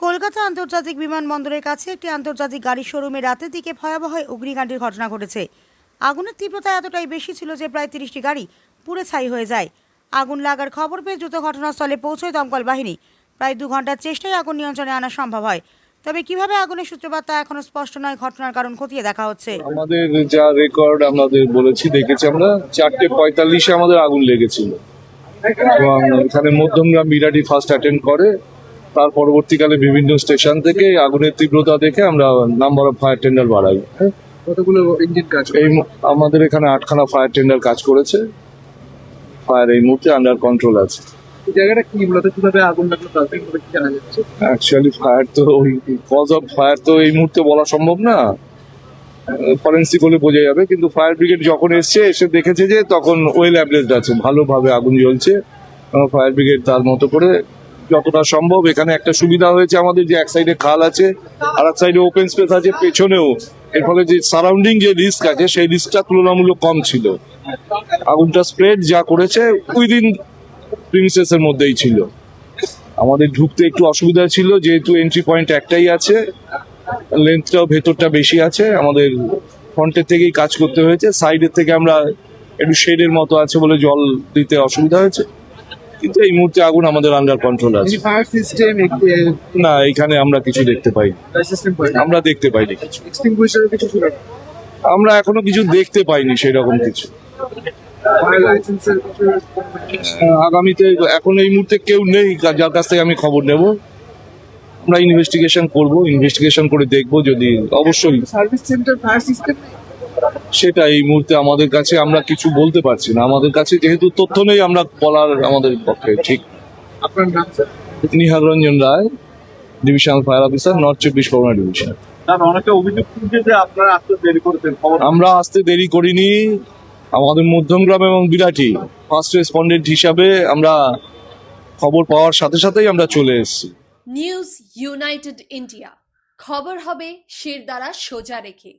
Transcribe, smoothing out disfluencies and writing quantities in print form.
কলকাতা আন্তর্জাতিক বিমানবন্দরের কাছে একটি আন্তর্জাতিক গাড়ির শোরুমে রাতের দিকে ভয়াবহ অগ্নিকাণ্ডের ঘটনা ঘটেছে। আগুনের তীব্রতা এতটাই বেশি ছিল যে প্রায় 30টি গাড়ি পুড়ে ছাই হয়ে যায়। আগুন লাগার খবর পেয়ে দ্রুত ঘটনাস্থলে পৌঁছয় দমকল বাহিনী। প্রায় 2 ঘন্টার চেষ্টায় আগুন নিয়ন্ত্রণে আনা সম্ভব হয়। তবে কিভাবে আগুনের সূত্রপাত তা এখনো স্পষ্ট নয়। ঘটনার কারণ খতিয়ে দেখা হচ্ছে। আমাদের যা রেকর্ড আমাদের বলেছি দেখেছি আমরা 4:45 আমাদের আগুন লেগেছিল এবং এখানে মধ্যমগ্রাম বিরাটি ফার্স্ট অ্যাটেন্ড করে। তার পরবর্তীকালে বিভিন্ন স্টেশন থেকে আগুনের তীব্রতা দেখে আমরা নাম্বার অফ ফায়ার টেন্ডার বাড়াই। কতগুলো ইঞ্জিন কাজ এই আমাদের এখানে 8খানা ফায়ার টেন্ডার কাজ করেছে। ফায়ার এই মুহূর্তে আন্ডার কন্ট্রোল আছে। এই জায়গাটা কি মূলত কিভাবে আগুন লাগলো প্রাথমিকভাবে কি জানা যাচ্ছে? অ্যাকচুয়ালি ফায়ার তো ওই কজ অফ ফায়ার তো এই মুহূর্তে বলা সম্ভব না, ফরেন্সিক হলে বোঝা যাবে। কিন্তু ফায়ার ব্রিগেড যখন এসে দেখেছে যে তখন ওয়েল অ্যাবলেজড আছে, ভালোভাবে আগুন জ্বলছে। ফায়ার ব্রিগেড তার মতো করে যতটা সম্ভব, এখানে একটা সুবিধা হয়েছে আমাদের যে এক সাইডে খাল আছে আর এক সাইডে ওপেন স্পেস আছে পেছনেও, এর ফলে যে সারাউন্ডিং যে রিস্ক আছে সেই রিস্কটা তুলনামূলক কম ছিল। আগুনটা স্প্রেড যা করেছে উইদিন প্রিমিসেসের মধ্যেই ছিল। আমাদের ঢুকতে একটু অসুবিধা ছিল যেহেতু এন্ট্রি পয়েন্ট একটাই আছে, লেন্থটাও ভেতরটা বেশি আছে। আমাদের ফ্রন্টের থেকেই কাজ করতে হয়েছে, সাইডের থেকে আমরা একটু শেডের মতো আছে বলে জল দিতে অসুবিধা হয়েছে। কিন্তু এই মুহূর্তে আগুন আমাদের আন্ডার কন্ট্রোল আছে। ফায়ার সিস্টেম না, এখানে আমরা কিছু দেখতে পাই, সিস্টেম আমরা দেখতে পাইনি কিছু। এক্সটিংগুইশার কিছু ছিল? আমরা এখনো কিছু দেখতে পাইনি সেরকম কিছু। ফায়ার লাইসেন্সের কিছু? আগামীতে এখন এই মুহূর্তে কেউ নেই যার কাছ থেকে আমি খবর নেব। আমরা ইনভেস্টিগেশন করব, ইনভেস্টিগেশন করে দেখব যদি অবশ্যই সার্ভিস সেন্টার ফায়ার সিস্টেম সেটা এই মুহূর্তে আমাদের কাছে আমরা কিছু বলতে পারছি না। আমাদের কাছে যেহেতু তথ্য নেই, আমরা বলার আমাদের পক্ষে ঠিক। আপনার নাম sir? Nihar Ranjan Roy, divisional fire officer, north 24 Parganas division. অনেকে অভিযোগ করছে যে আপনারা আসতে দেরি করতেন। আমরা আসতে দেরি করিনি। আমাদের মধ্যমগ্রাম এবং বিরাটি ফার্স্ট রেসপন্ডেন্ট হিসাবে আমরা খবর পাওয়ার সাথে সাথেই আমরা চলে এসেছি। নিউজ ইউনাইটেড ইন্ডিয়া, খবর হবে শিরদাঁড়া সোজা রেখে।